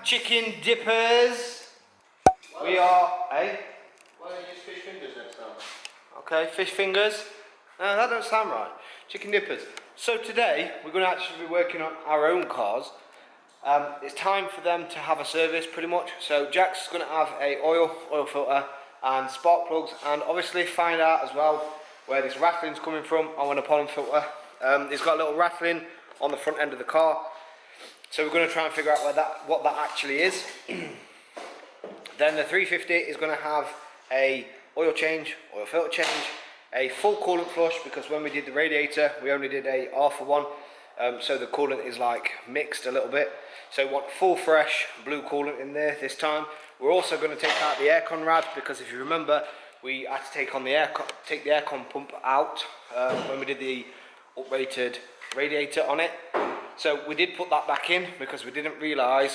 chicken dippers. We are, eh? Why don't you use fish fingers next time? Okay, fish fingers. No, that don't sound right. Chicken dippers. So today, we're going to actually be working on our own cars. It's time for them to have a service, pretty much. So Jack's going to have a oil filter, and spark plugs, and obviously find out as well where this rattling's coming from on a pollen filter. It's got a little rattling on the front end of the car. So we're going to try and figure out what that actually is. Then the 350 is going to have a oil change, oil filter change, a full coolant flush, because when we did the radiator we only did a half of one, so the coolant is like mixed a little bit. So we want full fresh blue coolant in there this time. We're also going to take out the aircon rad, because if you remember we had to take the aircon pump out when we did the uprated radiator on it. So we did put that back in because we didn't realise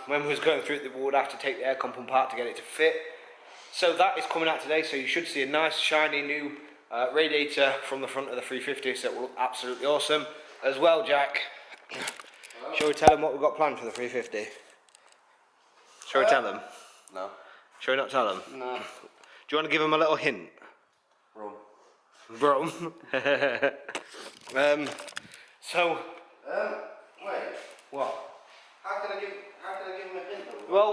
when we was going through it that we would have to take the aircon pump out to get it to fit. So that is coming out today, so you should see a nice shiny new radiator from the front of the 350, so it will look absolutely awesome. As well, Jack, shall we tell them what we've got planned for the 350? Shall we tell them? No. Shall we not tell them? No. Do you want to give them a little hint? Rum. Rum. So. Wait. What? How can I give him a hint though? Well,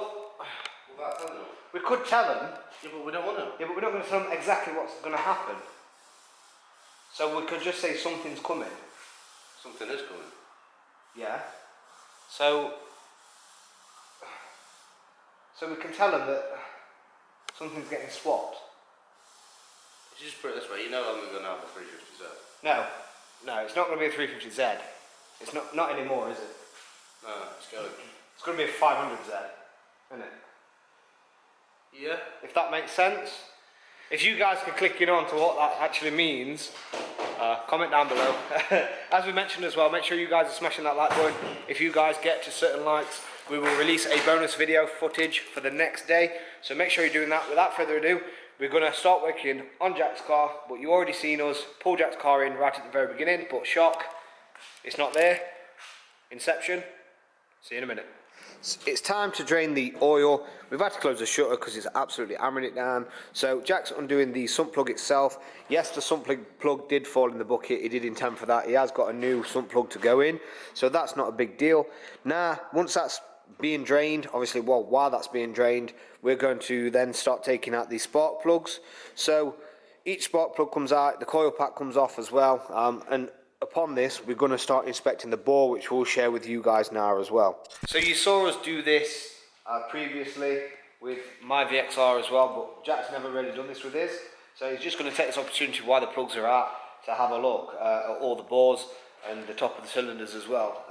Without telling them? we could tell them. Yeah, but we don't want to. Yeah, but we're not going to tell them exactly what's going to happen. So we could just say something's coming. Something is coming. Yeah. So we can tell them that something's getting swapped. Just put it this way, you know I'm going to have the 350Z. No, it's not going to be a 350Z. It's not anymore, is it? No, it's going. It's going to be a 500Z, isn't it? Yeah. If that makes sense. If you guys can click in on to what that actually means, comment down below. As we mentioned as well, make sure you guys are smashing that like button. If you guys get to certain likes, we will release a bonus video footage for the next day. So make sure you're doing that. Without further ado, we're going to start working on Jack's car. But you already seen us pull Jack's car in right at the very beginning. But shock, it's not there. Inception. See you in a minute. It's time to drain the oil. We've had to close the shutter because it's absolutely hammering it down. So Jack's undoing the sump plug itself. Yes, the sump plug did fall in the bucket. He did intend for that. He has got a new sump plug to go in, so that's not a big deal. Now, once that's being drained, obviously, well, while that's being drained, we're going to then start taking out these spark plugs. So each spark plug comes out, the coil pack comes off as well, and upon this, we're going to start inspecting the bore, which we'll share with you guys now as well. So you saw us do this previously with my VXR as well, but Jack's never really done this with his. So he's just going to take this opportunity while the plugs are out to have a look at all the bores and the top of the cylinders as well.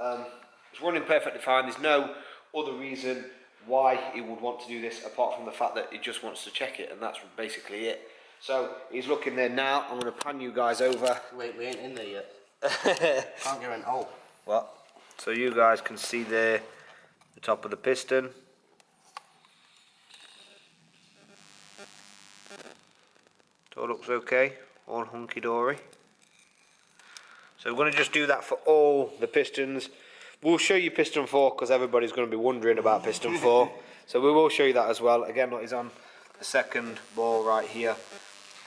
It's running perfectly fine. There's no other reason why he would want to do this apart from the fact that he just wants to check it, and that's basically it. So he's looking there now. I'm going to pan you guys over. Wait, we ain't in there yet. Can't go in. Oh. What? So you guys can see there the top of the piston. It all looks okay, all hunky-dory. So we're going to just do that for all the pistons. We'll show you piston 4 because everybody's going to be wondering about piston 4. So we will show you that as well. Again, what is on the second ball right here.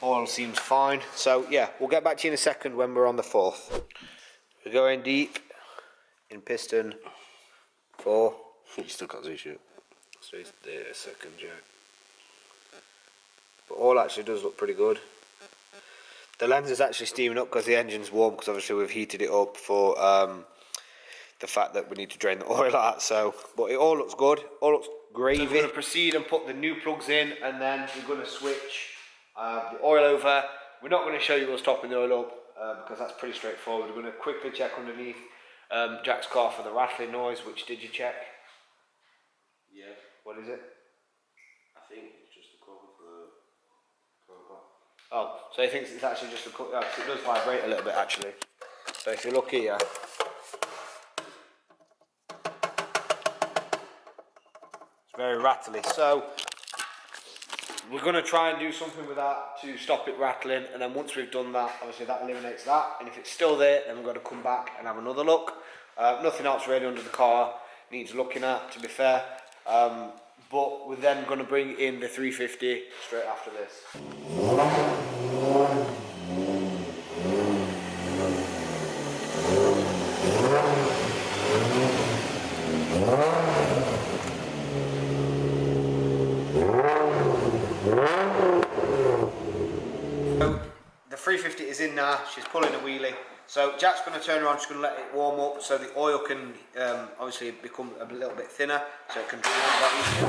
All seems fine. So yeah, we'll get back to you in a second when we're on the 4th. We're going deep in piston 4. You still can't see shit. So it's there a second, Jack. But all actually does look pretty good. The lens is actually steaming up because the engine's warm, because obviously we've heated it up for the fact that we need to drain the oil out. So, but it all looks good. All looks gravy. So we're going to proceed and put the new plugs in, and then we're going to switch the oil over. We're not going to show you us topping the oil up because that's pretty straightforward. We're going to quickly check underneath Jack's car for the rattling noise. Which did you check? Yeah. What is it? I think it's just the cover for the cover. Oh, so he thinks it's actually just a cut. Yeah, it does vibrate a little bit actually. So if you look here, it's very rattly. So we're going to try and do something with that to stop it rattling, and then once we've done that, obviously that eliminates that, and if it's still there, then we're going to come back and have another look. Nothing else really under the car needs looking at, to be fair. But we're then going to bring in the 350 straight after this. So the 350 is in now, she's pulling a wheelie. So Jack's going to turn around, she's going to let it warm up so the oil can obviously become a little bit thinner, so it can drain out a lot easier.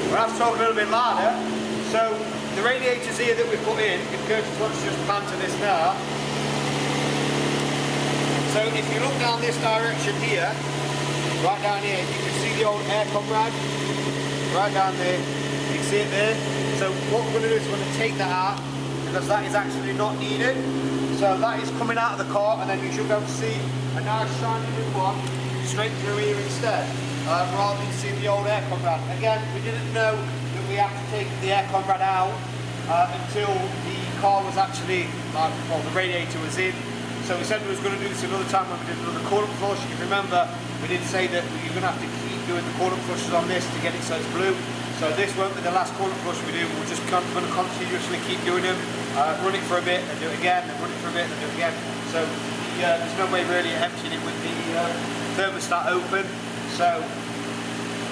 We'll have to talk a little bit louder. So the radiators here that we put in, if Curtis wants to just pan to this now. So if you look down this direction here, right down here, you can see the old aircon rag, right down there, you can see it there. So what we're going to do is we're going to take that out, because that is actually not needed. So that is coming out of the car, and then you should be able to see a nice shiny new one straight through here instead, rather than seeing the old aircon rad. Again, we didn't know that we had to take the aircon rad out until the car was actually, well, the radiator was in. So we said we was going to do this another time when we did another coolant flush. If you remember, we did say that you're going to have to keep doing the coolant flushes on this to get it so it's blue. So this won't be the last coolant flush we do. We're just going to continuously keep doing them. Run it for a bit and do it again, and run it for a bit and do it again. So there's no way really emptying it with the thermostat open. So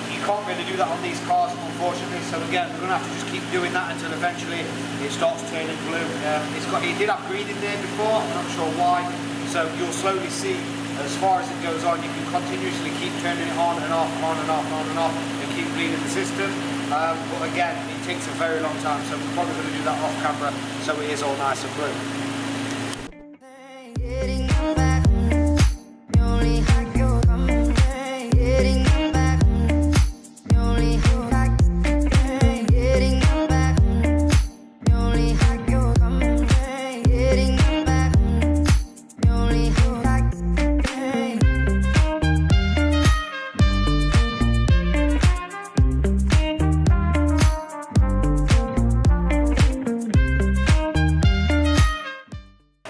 you can't really do that on these cars, unfortunately. So again, we're going to have to just keep doing that until eventually it starts turning blue. It did have green in there before, I'm not sure why. So you'll slowly see, as far as it goes on, you can continuously keep turning it on and off, on and off, on and off, and keep cleaning the system. But again, it takes a very long time, so we're probably going to do that off camera, so it is all nice and blue.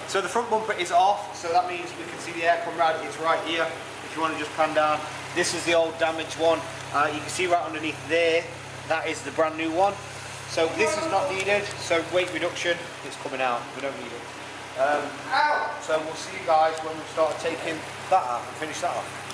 So the front bumper is off, so that means we can see the aircon rad is right here. If you want to just pan down, this is the old damaged one. You can see right underneath there, that is the brand new one. So this is not needed, so weight reduction is coming out, we don't need it. So we'll see you guys when we start taking that out and finish that off.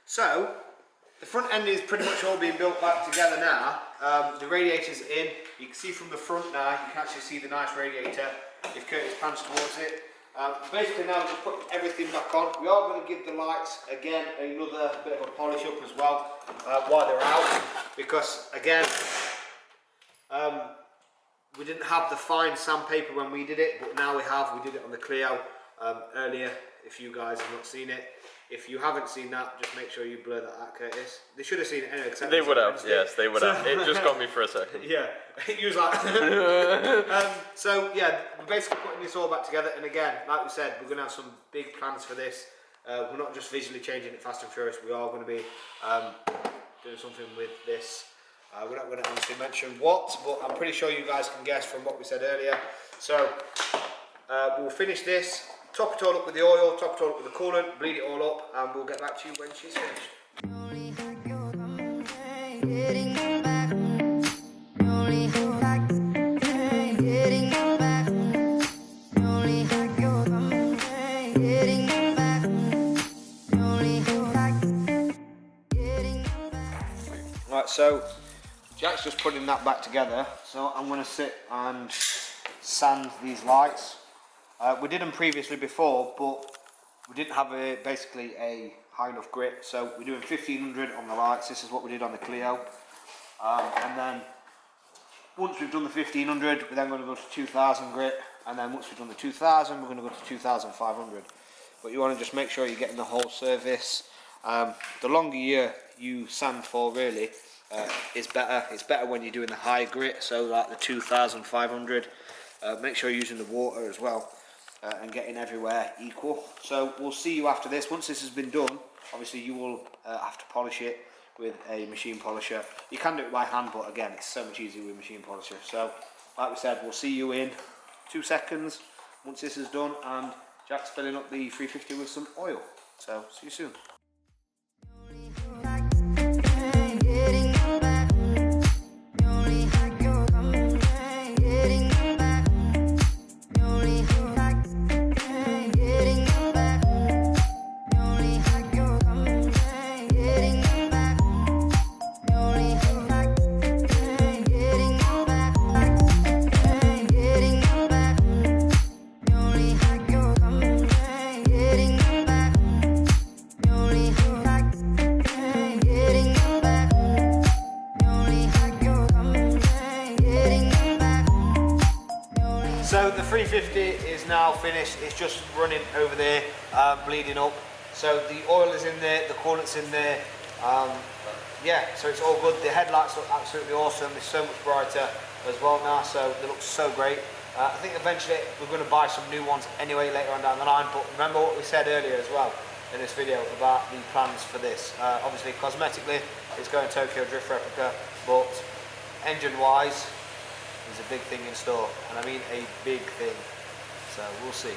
So, the front end is pretty much all being built back together now. The radiator's in. You can see from the front now, you can actually see the nice radiator if Curtis pans towards it. Basically now we're just putting everything back on. We are going to give the lights, again, another bit of a polish up as well while they're out. Because, again, we didn't have the fine sandpaper when we did it, but now we have. We did it on the Clio earlier, if you guys have not seen it. If you haven't seen that, just make sure you blur that out, Curtis. They should have seen it anyway. They would have, yes, they would have. It just got me for a second. Yeah, he was like... so, yeah, we're basically putting this all back together. And again, like we said, we're going to have some big plans for this. We're not just visually changing it fast and furious. We are going to be doing something with this. We're not going to honestly mention what, but I'm pretty sure you guys can guess from what we said earlier. So, we'll finish this. Top it all up with the oil, top it all up with the coolant, bleed it all up, and we'll get back to you when she's finished. so Jack's just putting that back together, so I'm going to sit and sand these lights. We did them previously before, but we didn't have basically a high enough grit, so we're doing 1500 on the lights. This is what we did on the Clio, and then once we've done the 1500, we're then going to go to 2000 grit, and then once we've done the 2000, we're going to go to 2500. But you want to just make sure you're getting the whole surface. The longer you sand for, really, is better. It's better when you're doing the high grit, so like the 2500. Make sure you're using the water as well, and getting everywhere equal. So we'll see you after this. Once this has been done, obviously you will have to polish it with a machine polisher. You can do it by hand, but again, it's so much easier with a machine polisher. So like we said, we'll see you in 2 seconds once this is done, and Jack's filling up the 350 with some oil. So see you soon. So the 350 is now finished. It's just running over there, bleeding up. So the oil is in there, the coolant's in there. Yeah, so it's all good. The headlights look absolutely awesome. They're so much brighter as well now, so they look so great. I think eventually we're going to buy some new ones anyway later on down the line, but remember what we said earlier as well in this video about the plans for this. Obviously cosmetically it's going Tokyo Drift replica, but engine wise there's a big thing in store, and I mean a big thing, so we'll see.